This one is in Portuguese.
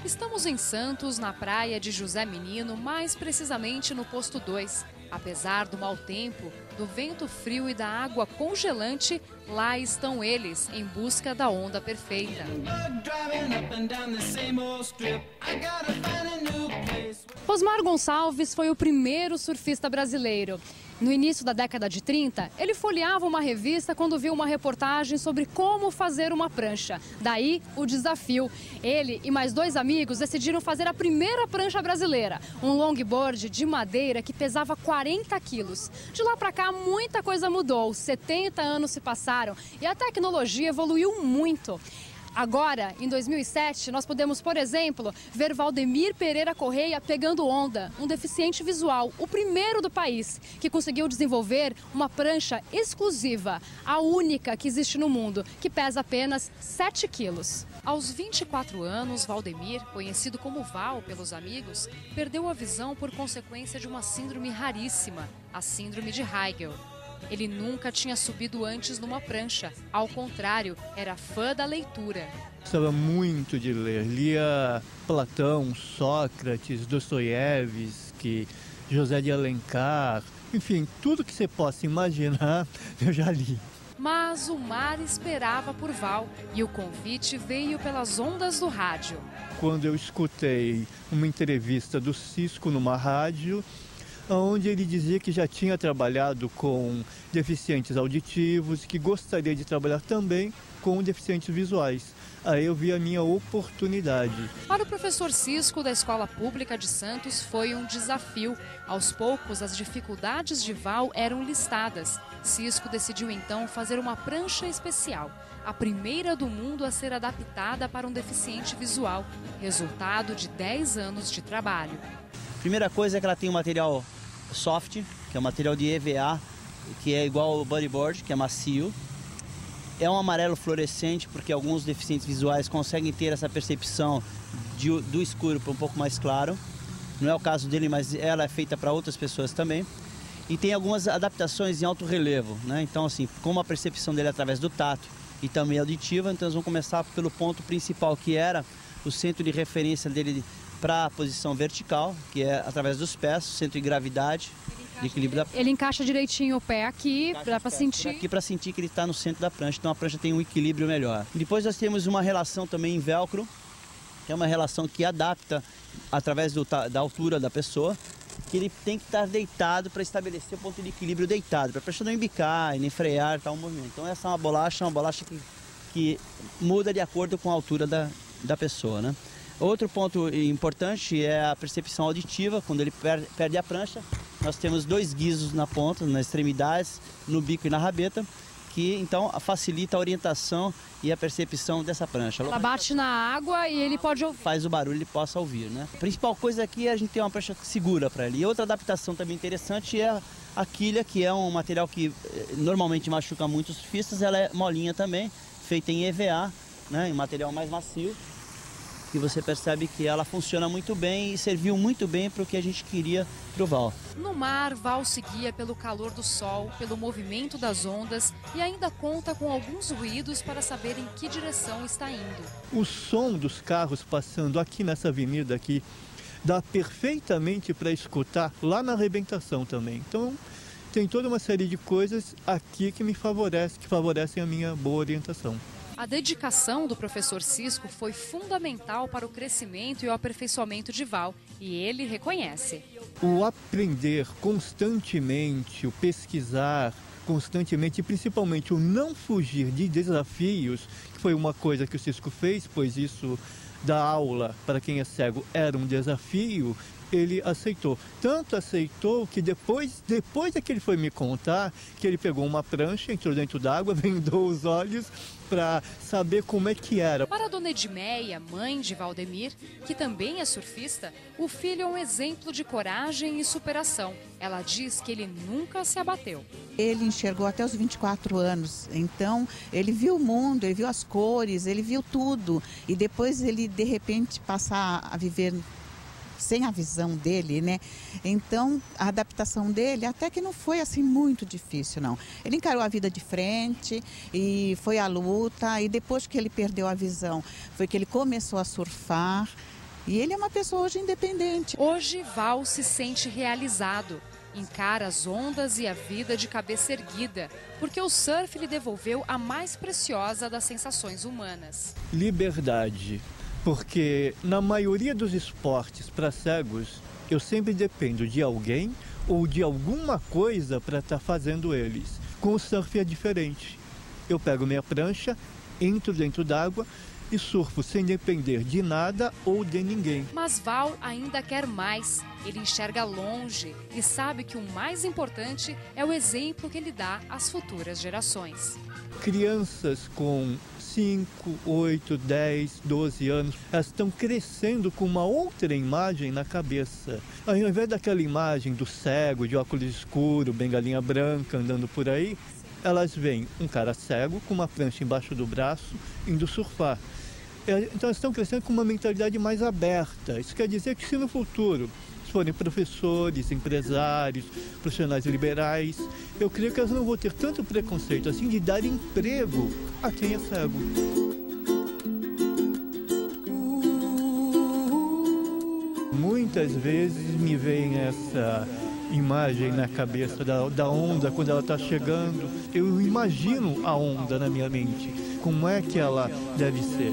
Estamos em Santos, na praia de José Menino, mais precisamente no posto 2. Apesar do mau tempo, do vento frio e da água congelante, lá estão eles, em busca da onda perfeita. Osmar Gonçalves foi o primeiro surfista brasileiro. No início da década de 30, ele folheava uma revista quando viu uma reportagem sobre como fazer uma prancha. Daí, o desafio. Ele e mais 2 amigos decidiram fazer a primeira prancha brasileira. Um longboard de madeira que pesava 40 quilos. De lá para cá, muita coisa mudou. 70 anos se passaram e a tecnologia evoluiu muito. Agora, em 2007, nós podemos, por exemplo, ver Valdemir Pereira Correia pegando onda, um deficiente visual, o primeiro do país, que conseguiu desenvolver uma prancha exclusiva, a única que existe no mundo, que pesa apenas 7 quilos. Aos 24 anos, Valdemir, conhecido como Val pelos amigos, perdeu a visão por consequência de uma síndrome raríssima, a síndrome de Hegel. Ele nunca tinha subido antes numa prancha. Ao contrário, era fã da leitura. Gostava muito de ler. Lia Platão, Sócrates, Dostoiévski, José de Alencar. Enfim, tudo que você possa imaginar, eu já li. Mas o mar esperava por Val e o convite veio pelas ondas do rádio. Quando eu escutei uma entrevista do Cisco numa rádio, onde ele dizia que já tinha trabalhado com deficientes auditivos, que gostaria de trabalhar também com deficientes visuais. Aí eu vi a minha oportunidade. Para o professor Cisco da Escola Pública de Santos foi um desafio. Aos poucos, as dificuldades de Val eram listadas. Cisco decidiu então fazer uma prancha especial, a primeira do mundo a ser adaptada para um deficiente visual, resultado de 10 anos de trabalho. Primeira coisa é que ela tem um material soft, que é um material de EVA, que é igual ao bodyboard, que é macio. É um amarelo fluorescente, porque alguns deficientes visuais conseguem ter essa percepção do escuro para um pouco mais claro. Não é o caso dele, mas ela é feita para outras pessoas também. E tem algumas adaptações em alto relevo, né? Então, assim, como a percepção dele é através do tato e também auditiva, então nós vamos começar pelo ponto principal, que era o centro de referência dele para a posição vertical, que é através dos pés, centro de gravidade, de equilíbrio da... Ele encaixa direitinho o pé aqui, dá para sentir. Aqui para sentir que ele está no centro da prancha, então a prancha tem um equilíbrio melhor. Depois nós temos uma relação também em velcro, que é uma relação que adapta através da altura da pessoa, que ele tem que estar deitado para estabelecer o ponto de equilíbrio deitado, para a prancha não embicar e nem frear tal movimento. Então essa é uma bolacha que muda de acordo com a altura da pessoa, né? Outro ponto importante é a percepção auditiva. Quando ele perde a prancha, nós temos 2 guizos na ponta, nas extremidades, no bico e na rabeta, que então facilita a orientação e a percepção dessa prancha. Ela bate na água e ele pode ouvir. Faz o barulho, ele possa ouvir, né? A principal coisa aqui é a gente ter uma prancha segura para ele. E outra adaptação também interessante é a quilha, que é um material que normalmente machuca muito os surfistas. Ela é molinha também, feita em EVA, né? Em material mais macio. E você percebe que ela funciona muito bem e serviu muito bem para o que a gente queria para o Val. No mar, Val seguia pelo calor do sol, pelo movimento das ondas e ainda conta com alguns ruídos para saber em que direção está indo. O som dos carros passando aqui nessa avenida aqui dá perfeitamente para escutar lá na arrebentação também. Então tem toda uma série de coisas aqui que favorecem a minha boa orientação. A dedicação do professor Cisco foi fundamental para o crescimento e o aperfeiçoamento de Val, e ele reconhece. O aprender constantemente, o pesquisar constantemente e principalmente o não fugir de desafios, que foi uma coisa que o Cisco fez, pois isso da aula para quem é cego era um desafio, ele aceitou. Tanto aceitou que depois é que ele foi me contar que ele pegou uma prancha, entrou dentro d'água, vendou os olhos para saber como é que era. Para a dona Edmeia, mãe de Valdemir, que também é surfista, o filho é um exemplo de coragem e superação. Ela diz que ele nunca se abateu. Ele enxergou até os 24 anos, então ele viu o mundo, ele viu as cores, ele viu tudo. E depois ele, de repente, passar a viver sem a visão dele, né? Então, a adaptação dele até que não foi assim muito difícil, não. Ele encarou a vida de frente e foi à luta, e depois que ele perdeu a visão, foi que ele começou a surfar E ele é uma pessoa hoje independente. Hoje, Val se sente realizado. Encara as ondas e a vida de cabeça erguida, porque o surf lhe devolveu a mais preciosa das sensações humanas. Liberdade, porque na maioria dos esportes para cegos, eu sempre dependo de alguém ou de alguma coisa para estar fazendo eles. Com o surf é diferente. Eu pego minha prancha, entro dentro d'água e surfo sem depender de nada ou de ninguém. Mas Val ainda quer mais. Ele enxerga longe e sabe que o mais importante é o exemplo que ele dá às futuras gerações. Crianças com 5, 8, 10, 12 anos, elas estão crescendo com uma outra imagem na cabeça. Ao invés daquela imagem do cego, de óculos escuros, bengalinha branca, andando por aí, elas veem um cara cego com uma prancha embaixo do braço, indo surfar. Então elas estão crescendo com uma mentalidade mais aberta. Isso quer dizer que se no futuro forem professores, empresários, profissionais liberais, eu creio que elas não vão ter tanto preconceito assim de dar emprego a quem é cego. Muitas vezes me vem essa imagem na cabeça da onda quando ela está chegando. Eu imagino a onda na minha mente, como é que ela deve ser.